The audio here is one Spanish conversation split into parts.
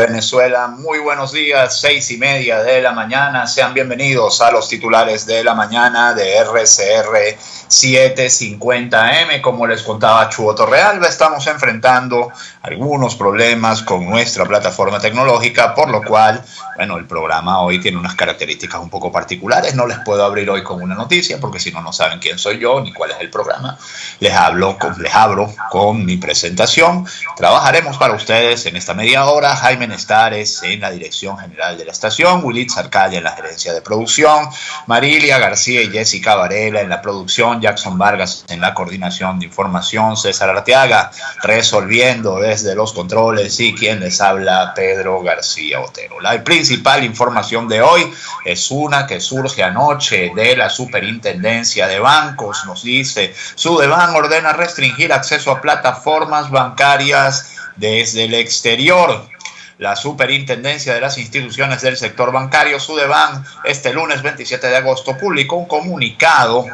Venezuela. Muy buenos días, 6:30 de la mañana. Sean bienvenidos a los titulares de la mañana de RCR 750M. Como les contaba Chuo Torrealba, estamos enfrentando algunos problemas con nuestra plataforma tecnológica, por lo cual, bueno, el programa hoy tiene unas características un poco particulares. No les puedo abrir hoy con una noticia, porque si no, no saben quién soy yo ni cuál es el programa. Les abro con mi presentación. Trabajaremos para ustedes en esta media hora. Jaime Nestares en la dirección general de la estación, Wilitz Arcaya en la gerencia de producción, Marilia García y Jessica Varela en la producción, Jackson Vargas en la coordinación de información, César Arteaga resolviendo desde los controles y quien les habla, Pedro García Otero. La principal información de hoy es una que surge anoche de la Superintendencia de Bancos. Nos dice: Sudeban ordena restringir acceso a plataformas bancarias desde el exterior. La Superintendencia de las Instituciones del Sector Bancario, Sudeban, este lunes 27 de agosto publicó un comunicado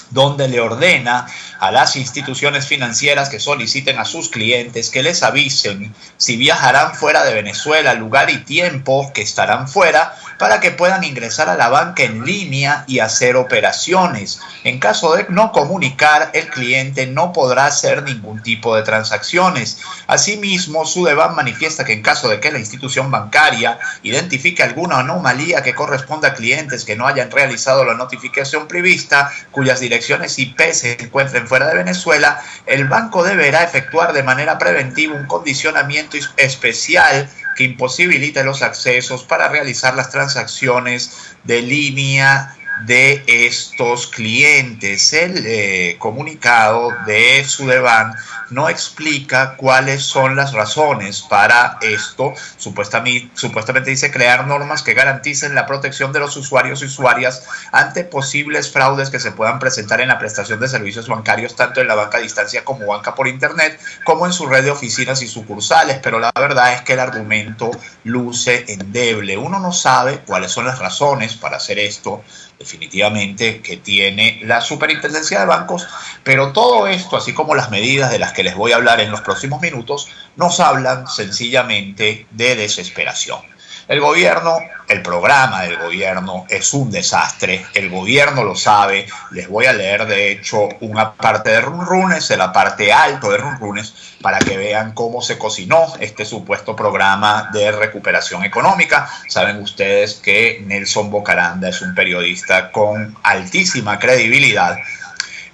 donde le ordena a las instituciones financieras que soliciten a sus clientes que les avisen si viajarán fuera de Venezuela, lugar y tiempo que estarán fuera, para que puedan ingresar a la banca en línea y hacer operaciones. En caso de no comunicar, el cliente no podrá hacer ningún tipo de transacciones. Asimismo, Sudeban manifiesta que en caso de que la institución bancaria identifique alguna anomalía que corresponda a clientes que no hayan realizado la notificación prevista, cuyas direcciones IP se encuentren fuera de Venezuela, el banco deberá efectuar de manera preventiva un condicionamiento especial que imposibilite los accesos para realizar las transacciones de línea de estos clientes. El comunicado de Sudeban no explica cuáles son las razones para esto. Supuestamente dice crear normas que garanticen la protección de los usuarios y usuarias ante posibles fraudes que se puedan presentar en la prestación de servicios bancarios, tanto en la banca a distancia como banca por internet, como en su red de oficinas y sucursales. Pero la verdad es que el argumento luce endeble. Uno no sabe cuáles son las razones para hacer esto definitivamente que tiene la Superintendencia de Bancos, pero todo esto, así como las medidas de las que les voy a hablar en los próximos minutos, nos hablan sencillamente de desesperación. El gobierno, el programa del gobierno es un desastre, el gobierno lo sabe. Les voy a leer de hecho una parte de Runrunes, de la parte alto de Runrunes, para que vean cómo se cocinó este supuesto programa de recuperación económica. Saben ustedes que Nelson Bocaranda es un periodista con altísima credibilidad,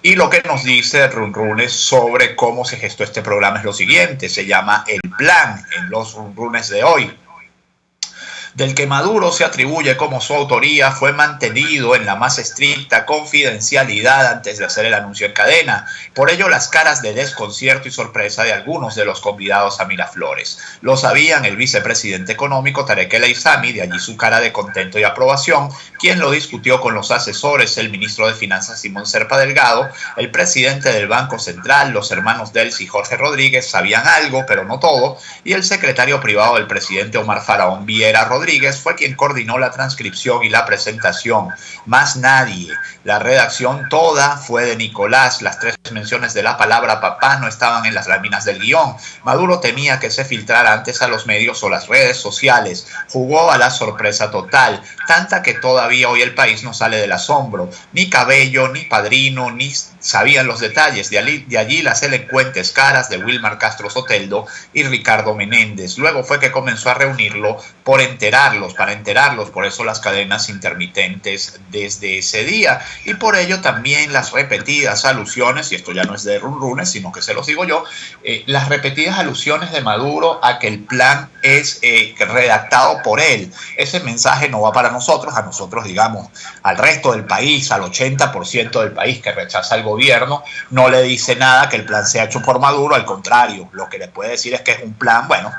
y lo que nos dice Runrunes sobre cómo se gestó este programa es lo siguiente: se llama El Plan en los Runrunes de hoy. Del que Maduro se atribuye como su autoría, fue mantenido en la más estricta confidencialidad antes de hacer el anuncio en cadena. Por ello, las caras de desconcierto y sorpresa de algunos de los convidados a Miraflores. Lo sabían el vicepresidente económico Tarek El Aissami, de allí su cara de contento y aprobación, quien lo discutió con los asesores, el ministro de Finanzas Simón Serpa Delgado, el presidente del Banco Central, los hermanos Delcy y Jorge Rodríguez sabían algo, pero no todo, y el secretario privado del presidente Omar Faraón Viera Rodríguez fue quien coordinó la transcripción y la presentación. Más nadie. La redacción toda fue de Nicolás. Las 3 menciones de la palabra papá no estaban en las láminas del guión. Maduro temía que se filtrara antes a los medios o las redes sociales. Jugó a la sorpresa total, tanta que todavía hoy el país no sale del asombro. Ni Cabello, ni Padrino, ni sabían los detalles. De allí las elocuentes caras de Wilmar Castro Soteldo y Ricardo Menéndez. Luego fue que comenzó a reunirlo para enterarlos. Por eso las cadenas intermitentes desde ese día. Y por ello también las repetidas alusiones, y esto ya no es de Runrunes, sino que se los digo yo, las repetidas alusiones de Maduro a que el plan es redactado por él. Ese mensaje no va para nosotros, a nosotros, digamos, al resto del país, al 80% del país que rechaza el gobierno, no le dice nada que el plan sea hecho por Maduro. Al contrario, lo que le puede decir es que es un plan, bueno,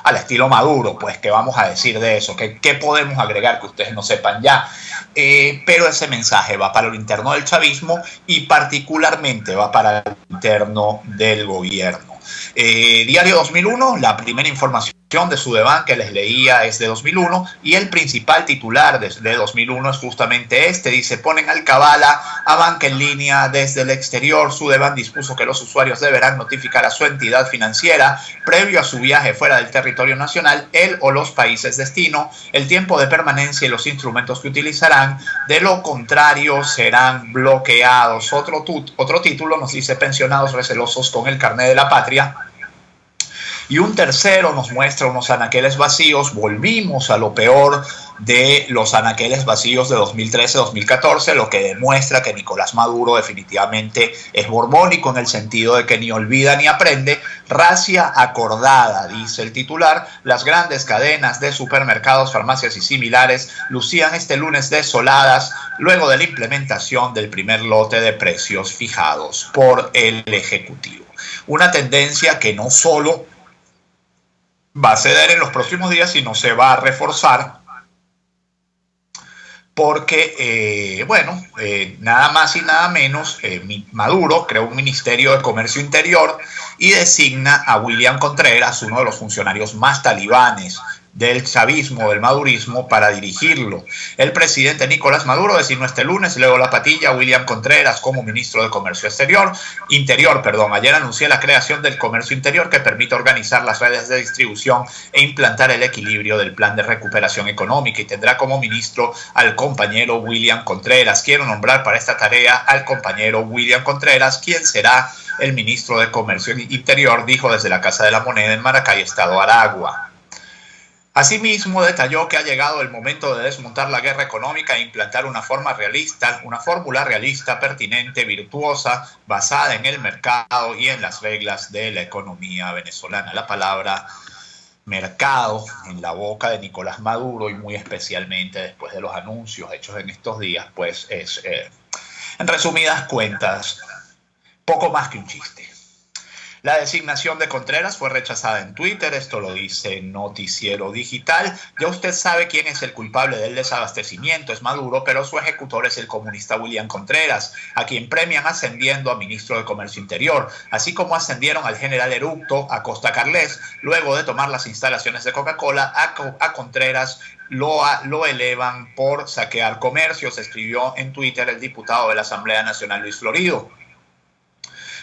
al estilo Maduro. Pues, ¿qué vamos a decir de eso? ¿Qué podemos agregar que ustedes no sepan ya? Pero ese mensaje va para lo interno del chavismo y particularmente va para lo interno del gobierno. Diario 2001, la primera información de Sudeban que les leía es de 2001 y el principal titular de 2001 es justamente este. Dice: ponen alcabala a banca en línea desde el exterior. Sudeban dispuso que los usuarios deberán notificar a su entidad financiera previo a su viaje fuera del territorio nacional, el o los países destino, el tiempo de permanencia y los instrumentos que utilizarán. De lo contrario serán bloqueados. Otro título nos dice: pensionados recelosos con el carnet de la patria. Y un tercero nos muestra unos anaqueles vacíos. Volvimos a lo peor de los anaqueles vacíos de 2013-2014, lo que demuestra que Nicolás Maduro definitivamente es borbónico en el sentido de que ni olvida ni aprende. Racia acordada, dice el titular. Las grandes cadenas de supermercados, farmacias y similares lucían este lunes desoladas luego de la implementación del primer lote de precios fijados por el Ejecutivo. Una tendencia que no solo va a ceder en los próximos días, sino se va a reforzar porque, nada más y nada menos, Maduro creó un Ministerio de Comercio Interior y designa a William Contreras, uno de los funcionarios más talibanes del chavismo, del madurismo, para dirigirlo. El presidente Nicolás Maduro designó este lunes, luego la patilla, a William Contreras como ministro de Comercio Interior. Ayer anunció la creación del comercio interior, que permite organizar las redes de distribución e implantar el equilibrio del plan de recuperación económica, y tendrá como ministro al compañero William Contreras. Quiero nombrar para esta tarea al compañero William Contreras, quien será el ministro de Comercio Interior, dijo desde la Casa de la Moneda en Maracay, Estado Aragua. Asimismo, detalló que ha llegado el momento de desmontar la guerra económica e implantar una fórmula realista, pertinente, virtuosa, basada en el mercado y en las reglas de la economía venezolana. La palabra mercado en la boca de Nicolás Maduro, y muy especialmente después de los anuncios hechos en estos días, pues es, en resumidas cuentas, poco más que un chiste. La designación de Contreras fue rechazada en Twitter, esto lo dice Noticiero Digital. Ya usted sabe quién es el culpable del desabastecimiento, es Maduro, pero su ejecutor es el comunista William Contreras, a quien premian ascendiendo a ministro de Comercio Interior, así como ascendieron al general eructo Acosta Carles, luego de tomar las instalaciones de Coca-Cola. A Contreras lo elevan por saquear comercios, escribió en Twitter el diputado de la Asamblea Nacional Luis Florido.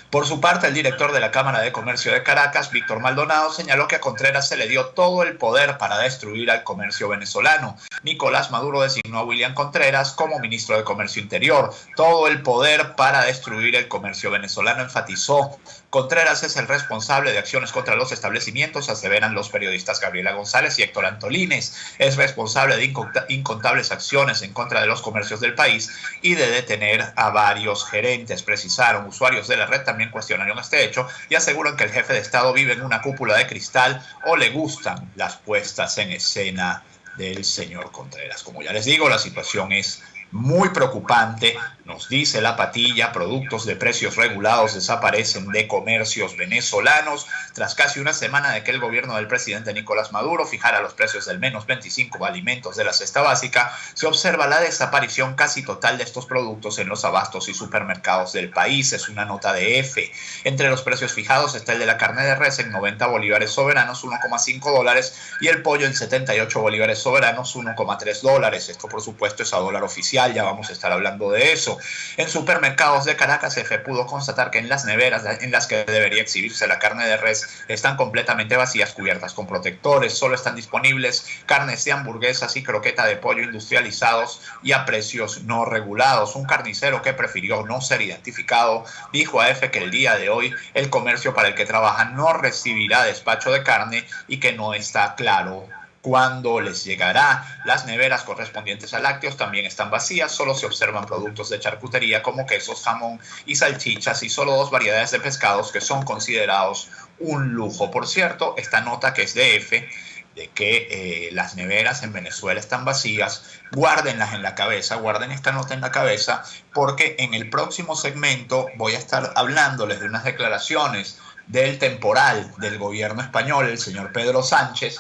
Por su parte, el director de la Cámara de Comercio de Caracas, Víctor Maldonado, señaló que a Contreras se le dio todo el poder para destruir al comercio venezolano. Nicolás Maduro designó a William Contreras como ministro de Comercio Interior. Todo el poder para destruir el comercio venezolano, enfatizó. Contreras es el responsable de acciones contra los establecimientos, aseveran los periodistas Gabriela González y Héctor Antolines. Es responsable de incontables acciones en contra de los comercios del país y de detener a varios gerentes, precisaron. Usuarios de la red también cuestionaron este hecho y aseguran que el jefe de Estado vive en una cúpula de cristal o le gustan las puestas en escena del señor Contreras. Como ya les digo, la situación es muy preocupante. Nos dice la patilla: productos de precios regulados desaparecen de comercios venezolanos. Tras casi una semana de que el gobierno del presidente Nicolás Maduro fijara los precios del menos 25 alimentos de la cesta básica, se observa la desaparición casi total de estos productos en los abastos y supermercados del país. Es una nota de F. Entre los precios fijados está el de la carne de res en 90 bolívares soberanos, $1,5, y el pollo en 78 bolívares soberanos, $1,3. Esto, por supuesto, es a dólar oficial. Ya vamos a estar hablando de eso. En supermercados de Caracas, F pudo constatar que en las neveras en las que debería exhibirse la carne de res están completamente vacías, cubiertas con protectores. Solo están disponibles carnes de hamburguesas y croqueta de pollo industrializados y a precios no regulados. Un carnicero que prefirió no ser identificado dijo a F que el día de hoy el comercio para el que trabaja no recibirá despacho de carne y que no está claro cuándo les llegará. Las neveras correspondientes a lácteos también están vacías, solo se observan productos de charcutería como quesos, jamón y salchichas, y solo 2 variedades de pescados que son considerados un lujo. Por cierto, esta nota, que es de F, de que las neveras en Venezuela están vacías, guárdenlas en la cabeza, guarden esta nota en la cabeza, porque en el próximo segmento voy a estar hablándoles de unas declaraciones del temporal del gobierno español, el señor Pedro Sánchez,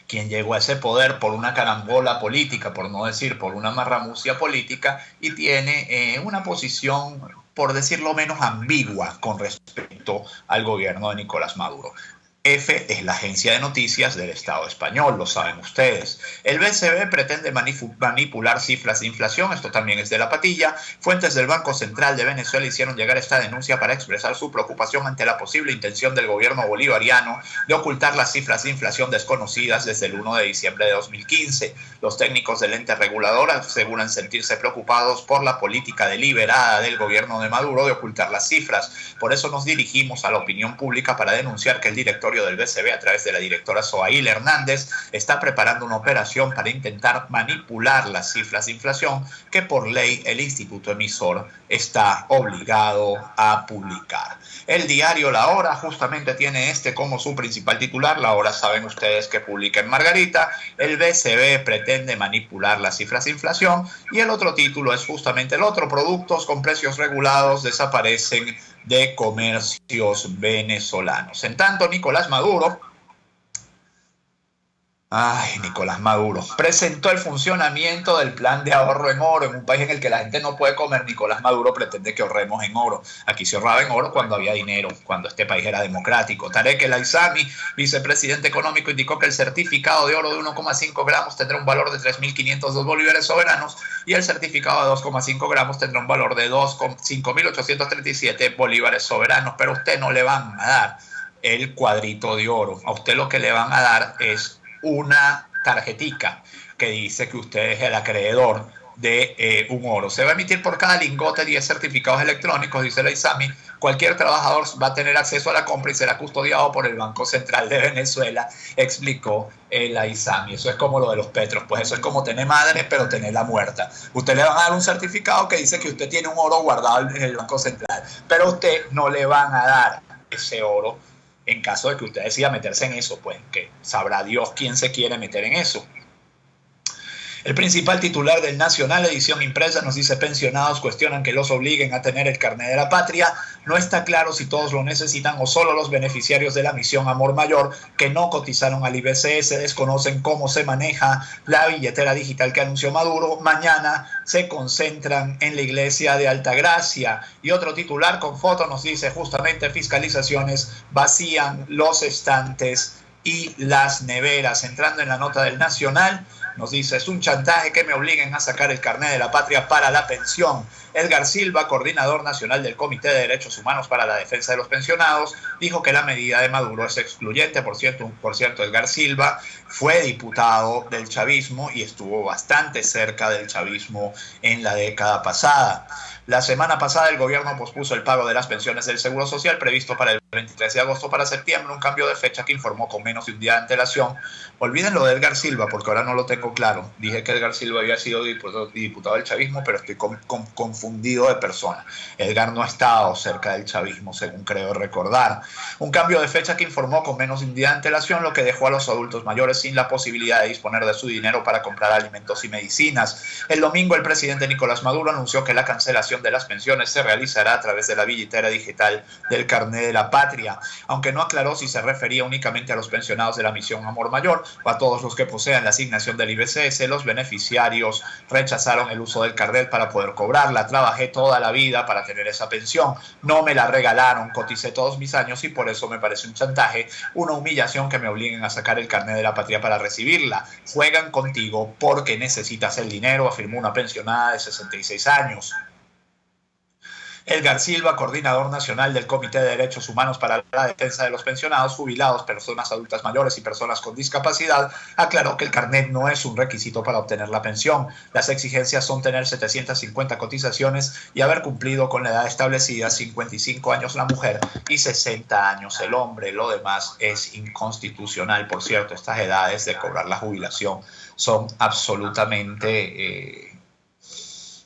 quien llegó a ese poder por una carambola política, por no decir por una marramucia política, y tiene una posición, por decirlo menos, ambigua con respecto al gobierno de Nicolás Maduro. F es la agencia de noticias del Estado español, lo saben ustedes. El BCB pretende manipular cifras de inflación, esto también es de La Patilla. Fuentes del Banco Central de Venezuela hicieron llegar esta denuncia para expresar su preocupación ante la posible intención del gobierno bolivariano de ocultar las cifras de inflación desconocidas desde el 1 de diciembre de 2015. Los técnicos del ente regulador aseguran sentirse preocupados por la política deliberada del gobierno de Maduro de ocultar las cifras. Por eso nos dirigimos a la opinión pública para denunciar que el directorio del BCB, a través de la directora Zoail Hernández, está preparando una operación para intentar manipular las cifras de inflación que por ley el instituto emisor está obligado a publicar. El diario La Hora justamente tiene como su principal titular. La Hora, saben ustedes que publica en Margarita: el BCB pretende manipular las cifras de inflación, y el otro título es justamente el otro: productos con precios regulados desaparecen de comercios venezolanos. En tanto, Nicolás Maduro presentó el funcionamiento del plan de ahorro en oro. En un país en el que la gente no puede comer, Nicolás Maduro pretende que ahorremos en oro. Aquí se ahorraba en oro cuando había dinero, cuando este país era democrático. Tarek El Aissami, vicepresidente económico, indicó que el certificado de oro de 1,5 gramos tendrá un valor de 3.502 bolívares soberanos y el certificado de 2,5 gramos tendrá un valor de 5.837 bolívares soberanos. Pero a usted no le van a dar el cuadrito de oro. A usted lo que le van a dar es una tarjetica que dice que usted es el acreedor de un oro. Se va a emitir por cada lingote 10 certificados electrónicos, dice el Aissami. Cualquier trabajador va a tener acceso a la compra y será custodiado por el Banco Central de Venezuela, explicó el Aissami. Eso es como lo de los petros, pues eso es como tener madre pero tener la muerta. Usted le van a dar un certificado que dice que usted tiene un oro guardado en el Banco Central, pero a usted no le van a dar ese oro en caso de que usted decida meterse en eso, pues que sabrá Dios quién se quiere meter en eso. El principal titular del Nacional, edición impresa, nos dice: pensionados cuestionan que los obliguen a tener el carnet de la patria. No está claro si todos lo necesitan o solo los beneficiarios de la misión Amor Mayor que no cotizaron al IBCS. Desconocen cómo se maneja la billetera digital que anunció Maduro. Mañana se concentran en la iglesia de Altagracia. Y otro titular con foto nos dice justamente: fiscalizaciones vacían los estantes y las neveras. Entrando en la nota del Nacional, nos dice: es un chantaje que me obliguen a sacar el carnet de la patria para la pensión. Edgar Silva, coordinador nacional del Comité de Derechos Humanos para la Defensa de los Pensionados, dijo que la medida de Maduro es excluyente. Por cierto, Edgar Silva fue diputado del chavismo y estuvo bastante cerca del chavismo en la década pasada. La semana pasada el gobierno pospuso el pago de las pensiones del Seguro Social previsto para el 23 de agosto para septiembre, un cambio de fecha que informó con menos de un día de antelación. Olviden lo de Edgar Silva porque ahora no lo tengo claro. Dije que Edgar Silva había sido diputado del chavismo, pero estoy confundido de persona. Edgar no ha estado cerca del chavismo, según creo recordar. Un cambio de fecha que informó con menos de un día de antelación, lo que dejó a los adultos mayores sin la posibilidad de disponer de su dinero para comprar alimentos y medicinas. El domingo el presidente Nicolás Maduro anunció que la cancelación de las pensiones se realizará a través de la billetera digital del carnet de la patria, aunque no aclaró si se refería únicamente a los pensionados de la misión Amor Mayor o a todos los que posean la asignación del IBCS. Los beneficiarios rechazaron el uso del carnet para poder cobrarla. Trabajé toda la vida para tener esa pensión, no me la regalaron, coticé todos mis años y por eso me parece un chantaje, una humillación que me obliguen a sacar el carnet de la patria para recibirla. Juegan contigo porque necesitas el dinero, afirmó una pensionada de 66 años. Edgar Silva, coordinador nacional del Comité de Derechos Humanos para la Defensa de los Pensionados, Jubilados, Personas Adultas Mayores y Personas con Discapacidad, aclaró que el carnet no es un requisito para obtener la pensión. Las exigencias son tener 750 cotizaciones y haber cumplido con la edad establecida, 55 años la mujer y 60 años el hombre. Lo demás es inconstitucional. Por cierto, estas edades de cobrar la jubilación son absolutamente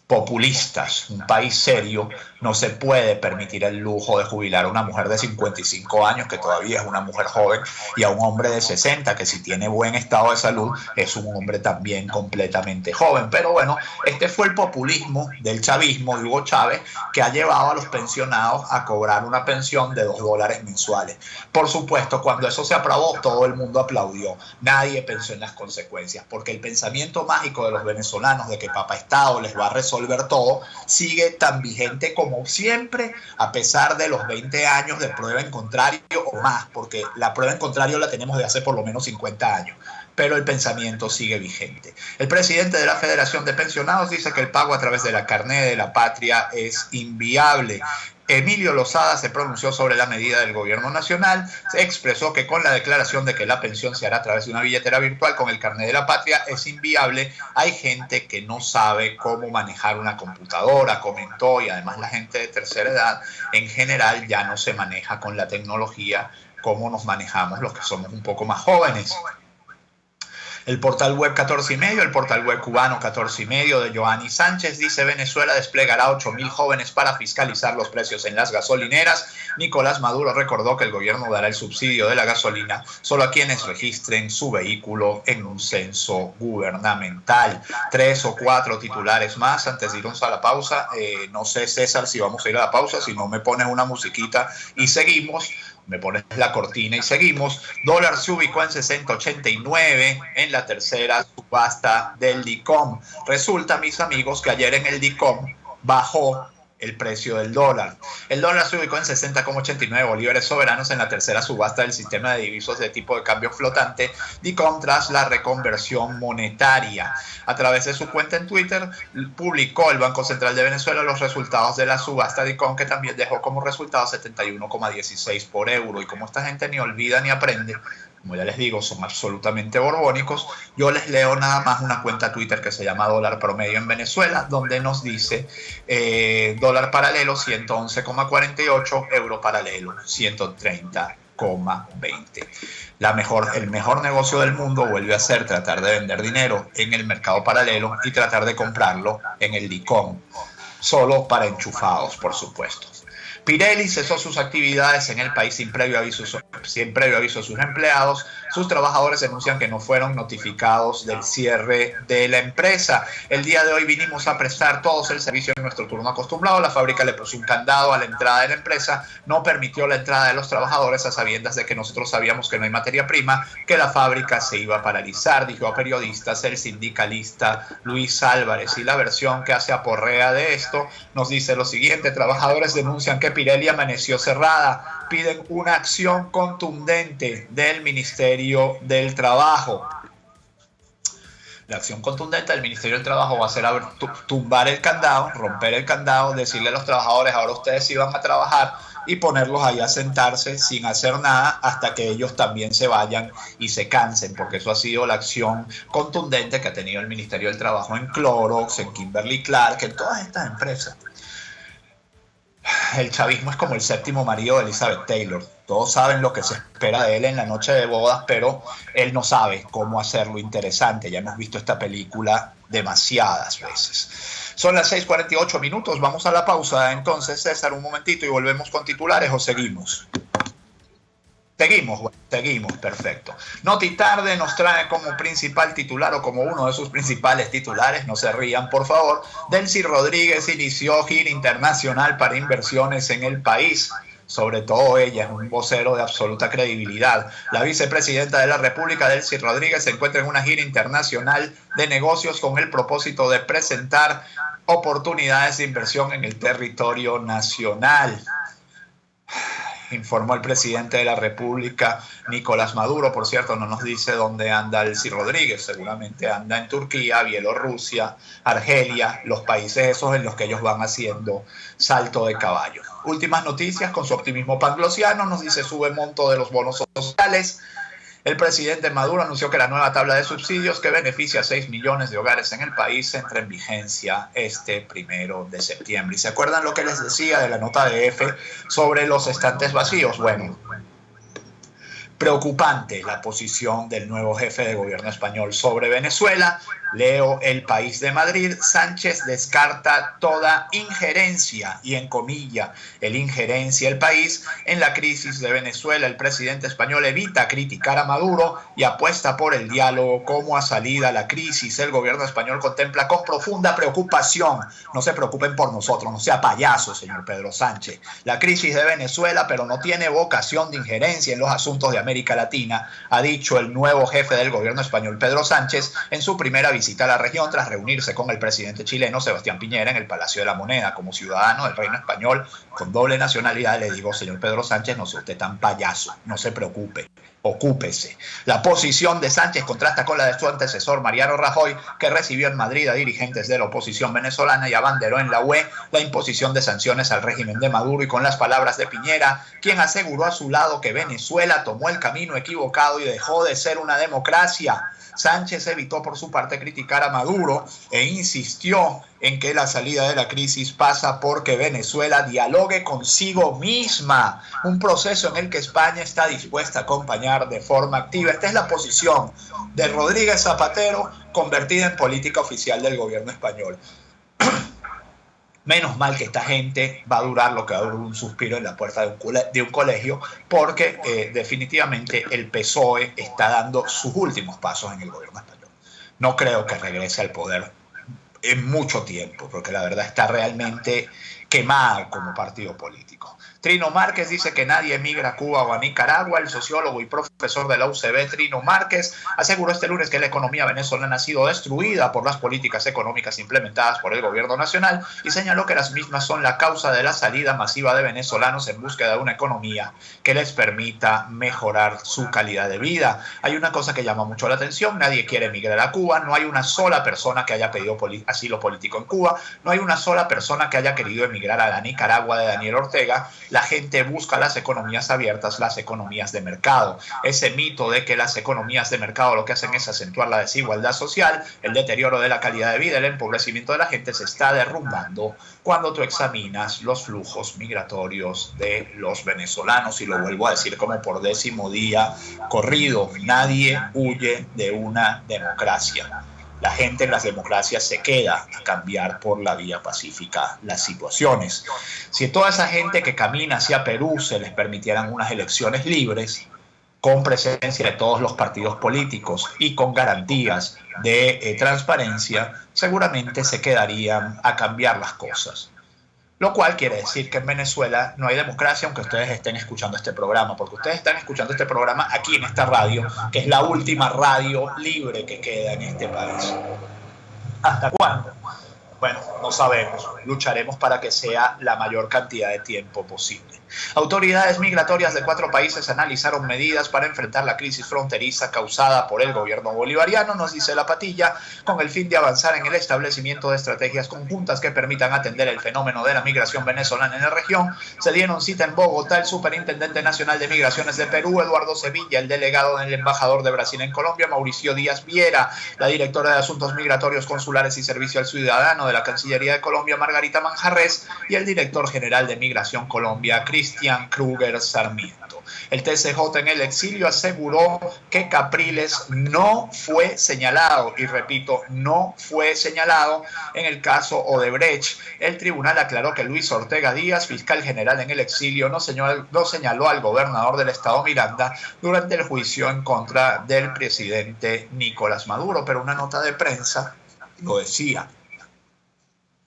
populistas. Un país serio no se puede permitir el lujo de jubilar a una mujer de 55 años, que todavía es una mujer joven, y a un hombre de 60, que si tiene buen estado de salud, es un hombre también completamente joven. Pero bueno, este fue el populismo del chavismo, de Hugo Chávez, que ha llevado a los pensionados a cobrar una pensión de $2 mensuales. Por supuesto, cuando eso se aprobó, todo el mundo aplaudió. Nadie pensó en las consecuencias, porque el pensamiento mágico de los venezolanos de que Papá Estado les va a resolver resolver todo, sigue tan vigente como siempre, a pesar de los 20 años de prueba en contrario o más, porque la prueba en contrario la tenemos de hace por lo menos 50 años. Pero el pensamiento sigue vigente. El presidente de la Federación de Pensionados dice que el pago a través de la Carnet de la Patria es inviable. Emilio Lozada se pronunció sobre la medida del gobierno nacional, se expresó que con la declaración de que la pensión se hará a través de una billetera virtual con el Carnet de la Patria es inviable. Hay gente que no sabe cómo manejar una computadora, comentó, y además la gente de tercera edad en general ya no se maneja con la tecnología como nos manejamos los que somos un poco más jóvenes. El portal web 14 y medio, el portal web cubano 14 y medio de Joanny Sánchez dice: Venezuela desplegará 8.000 jóvenes para fiscalizar los precios en las gasolineras. Nicolás Maduro recordó que el gobierno dará el subsidio de la gasolina solo a quienes registren su vehículo en un censo gubernamental. 3 o 4 titulares más antes de irnos a la pausa. No sé, César, si vamos a ir a la pausa, si no me pones una musiquita y seguimos. Me pones la cortina y seguimos. Dólar se ubicó en 60.89 en la tercera subasta del DICOM. Resulta, mis amigos, que ayer en el DICOM bajó el precio del dólar. El dólar se ubicó en 60,89 bolívares soberanos en la tercera subasta del sistema de divisas de tipo de cambio flotante DICOM tras la reconversión monetaria. A través de su cuenta en Twitter publicó el Banco Central de Venezuela los resultados de la subasta DICOM, que también dejó como resultado 71,16 por euro. Y como esta gente ni olvida ni aprende, como ya les digo, son absolutamente borbónicos, yo les leo nada más una cuenta Twitter que se llama Dólar Promedio en Venezuela, donde nos dice dólar paralelo 111,48, euro paralelo 130,20. El mejor negocio del mundo vuelve a ser tratar de vender dinero en el mercado paralelo y tratar de comprarlo en el DICOM, solo para enchufados, por supuesto. Pirelli cesó sus actividades en el país sin previo aviso a sus empleados. Sus trabajadores denuncian que no fueron notificados del cierre de la empresa. El día de hoy vinimos a prestar todos el servicio en nuestro turno acostumbrado. La fábrica le puso un candado a la entrada de la empresa, no permitió la entrada de los trabajadores a sabiendas de que nosotros sabíamos que no hay materia prima, que la fábrica se iba a paralizar, dijo a periodistas el sindicalista Luis Álvarez. Y la versión que hace aporrea de esto nos dice lo siguiente: trabajadores denuncian que Pirelli amaneció cerrada, piden una acción contundente del Ministerio del Trabajo. La acción contundente del Ministerio del Trabajo va a ser tumbar el candado, romper el candado, decirle a los trabajadores: ahora ustedes iban a trabajar, y ponerlos ahí a sentarse sin hacer nada hasta que ellos también se vayan y se cansen, porque eso ha sido la acción contundente que ha tenido el Ministerio del Trabajo en Clorox, en Kimberly-Clark, en todas estas empresas. El chavismo es como el séptimo marido de Elizabeth Taylor. Todos saben lo que se espera de él en la noche de bodas, pero él no sabe cómo hacerlo interesante. Ya hemos visto esta película demasiadas veces. Son las 6:48 minutos. Vamos a la pausa. Entonces, César, un momentito y volvemos con titulares, ¿o seguimos? Seguimos, perfecto. Notitarde nos trae como principal titular, o como uno de sus principales titulares, no se rían por favor: Delcy Rodríguez inició gira internacional para inversiones en el país. Sobre todo ella es un vocero de absoluta credibilidad. La vicepresidenta de la República, Delcy Rodríguez, se encuentra en una gira internacional de negocios con el propósito de presentar oportunidades de inversión en el territorio nacional, informó el presidente de la República, Nicolás Maduro. Por cierto, no nos dice dónde anda Delcy Rodríguez. Seguramente anda en Turquía, Bielorrusia, Argelia, los países esos en los que ellos van haciendo salto de caballo. Últimas noticias con su optimismo panglosiano. Nos dice: sube monto de los bonos sociales. El presidente Maduro anunció que la nueva tabla de subsidios, que beneficia a 6 millones de hogares en el país, entra en vigencia este 1 de septiembre. ¿Y se acuerdan lo que les decía de la nota de F sobre los estantes vacíos? Bueno, preocupante la posición del nuevo jefe de gobierno español sobre Venezuela. Leo El País de Madrid: Sánchez descarta toda injerencia, y en comilla el injerencia, el país, en la crisis de Venezuela. El presidente español evita criticar a Maduro y apuesta por el diálogo como a salida a la crisis. El gobierno español contempla con profunda preocupación, no se preocupen por nosotros, no sea payaso, señor Pedro Sánchez, la crisis de Venezuela, pero no tiene vocación de injerencia en los asuntos de América Latina, ha dicho el nuevo jefe del gobierno español, Pedro Sánchez, en su primera visita visita a la región tras reunirse con el presidente chileno Sebastián Piñera en el Palacio de la Moneda. Como ciudadano del Reino Español con doble nacionalidad, le digo, señor Pedro Sánchez, no sea usted tan payaso, no se preocupe, ocúpese. La posición de Sánchez contrasta con la de su antecesor Mariano Rajoy, que recibió en Madrid a dirigentes de la oposición venezolana y abanderó en la UE la imposición de sanciones al régimen de Maduro, y con las palabras de Piñera, quien aseguró a su lado que Venezuela tomó el camino equivocado y dejó de ser una democracia. Sánchez evitó por su parte criticar a Maduro e insistió en que la salida de la crisis pasa porque Venezuela dialogue consigo misma, un proceso en el que España está dispuesta a acompañar de forma activa. Esta es la posición de Rodríguez Zapatero convertida en política oficial del gobierno español. Menos mal que esta gente va a durar lo que va a durar un suspiro en la puerta de un colegio, porque definitivamente el PSOE está dando sus últimos pasos en el gobierno español. No creo que regrese al poder en mucho tiempo, porque la verdad está realmente quemada como partido político. Trino Márquez dice que nadie emigra a Cuba o a Nicaragua. El sociólogo y profesor de la UCB, Trino Márquez, aseguró este lunes que la economía venezolana ha sido destruida por las políticas económicas implementadas por el gobierno nacional, y señaló que las mismas son la causa de la salida masiva de venezolanos en búsqueda de una economía que les permita mejorar su calidad de vida. Hay una cosa que llama mucho la atención: nadie quiere emigrar a Cuba, no hay una sola persona que haya pedido asilo político en Cuba, no hay una sola persona que haya querido emigrar a la Nicaragua de Daniel Ortega. La gente busca las economías abiertas, las economías de mercado. Ese mito de que las economías de mercado lo que hacen es acentuar la desigualdad social, el deterioro de la calidad de vida, el empobrecimiento de la gente, se está derrumbando cuando tú examinas los flujos migratorios de los venezolanos. Y lo vuelvo a decir como por 10º día corrido: nadie huye de una democracia. La gente en las democracias se queda a cambiar por la vía pacífica las situaciones. Si a toda esa gente que camina hacia Perú se les permitieran unas elecciones libres, con presencia de todos los partidos políticos y con garantías de transparencia, seguramente se quedarían a cambiar las cosas. Lo cual quiere decir que en Venezuela no hay democracia, aunque ustedes estén escuchando este programa, porque ustedes están escuchando este programa aquí en esta radio, que es la última radio libre que queda en este país. ¿Hasta cuándo? Bueno, no sabemos. Lucharemos para que sea la mayor cantidad de tiempo posible. Autoridades migratorias de 4 países analizaron medidas para enfrentar la crisis fronteriza causada por el gobierno bolivariano, nos dice La Patilla, con el fin de avanzar en el establecimiento de estrategias conjuntas que permitan atender el fenómeno de la migración venezolana en la región. Se dieron cita en Bogotá el Superintendente Nacional de Migraciones de Perú, Eduardo Sevilla, el delegado del embajador de Brasil en Colombia, Mauricio Díaz Viera, la directora de Asuntos Migratorios, Consulares y Servicio al Ciudadano de la Cancillería de Colombia, Margarita Manjarres, y el director general de Migración Colombia, Cristian Kruger Sarmiento. El TCJ en el exilio aseguró que Capriles no fue señalado, y repito, no fue señalado en el caso Odebrecht. El tribunal aclaró que Luis Ortega Díaz, fiscal general en el exilio, no señaló al gobernador del estado Miranda durante el juicio en contra del presidente Nicolás Maduro, pero una nota de prensa lo decía.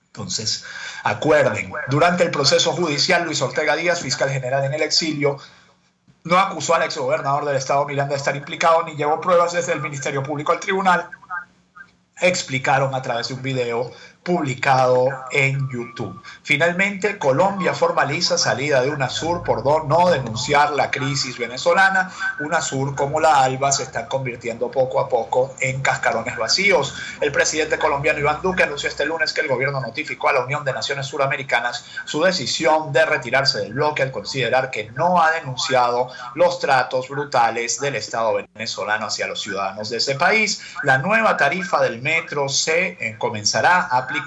Entonces, acuerden, durante el proceso judicial, Luis Ortega Díaz, fiscal general en el exilio, no acusó al exgobernador del estado Miranda de estar implicado ni llevó pruebas desde el Ministerio Público al tribunal, explicaron a través de un video publicado en YouTube. Finalmente, Colombia formaliza salida de UNASUR por no denunciar la crisis venezolana. UNASUR, como la ALBA, se están convirtiendo poco a poco en cascarones vacíos. El presidente colombiano Iván Duque anunció este lunes que el gobierno notificó a la Unión de Naciones Suramericanas su decisión de retirarse del bloque al considerar que no ha denunciado los tratos brutales del Estado venezolano hacia los ciudadanos de ese país. La nueva tarifa del metro se comenzará a aplicar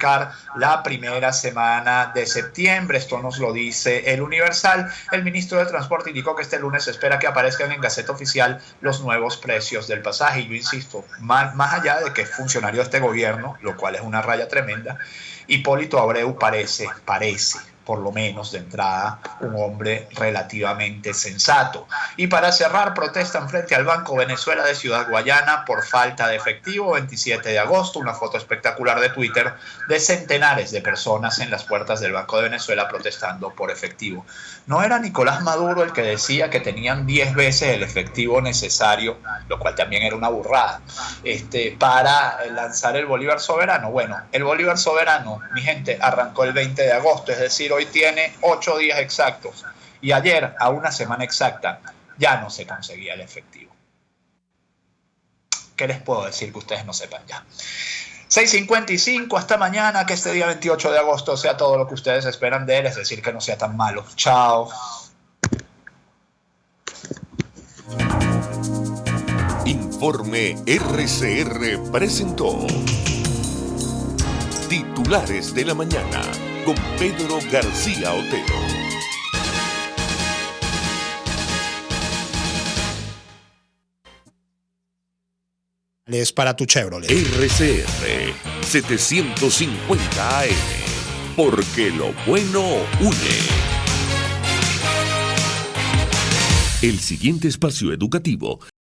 la primera semana de septiembre. Esto nos lo dice El Universal. El ministro de Transporte indicó que este lunes se espera que aparezcan en Gaceta Oficial los nuevos precios del pasaje. Y yo insisto, más allá de que es funcionario de este gobierno, lo cual es una raya tremenda, Hipólito Abreu parece por lo menos de entrada, un hombre relativamente sensato. Y para cerrar, protestan frente al Banco Venezuela de Ciudad Guayana por falta de efectivo. 27 de agosto, una foto espectacular de Twitter de centenares de personas en las puertas del Banco de Venezuela protestando por efectivo. No era Nicolás Maduro el que decía que tenían 10 veces el efectivo necesario, lo cual también era una burrada, para lanzar el Bolívar Soberano. Bueno, el Bolívar Soberano, mi gente, arrancó el 20 de agosto, es decir, hoy tiene 8 días exactos. Y ayer, a una semana exacta, ya no se conseguía el efectivo. ¿Qué les puedo decir que ustedes no sepan ya? 6:55, hasta mañana, que este día 28 de agosto sea todo lo que ustedes esperan de él, es decir, que no sea tan malo. Chao. Informe RCR presentó Titulares de la Mañana con Pedro García Otero. Es para tu Chevrolet. RCR 750 AM, porque lo bueno une. El siguiente espacio educativo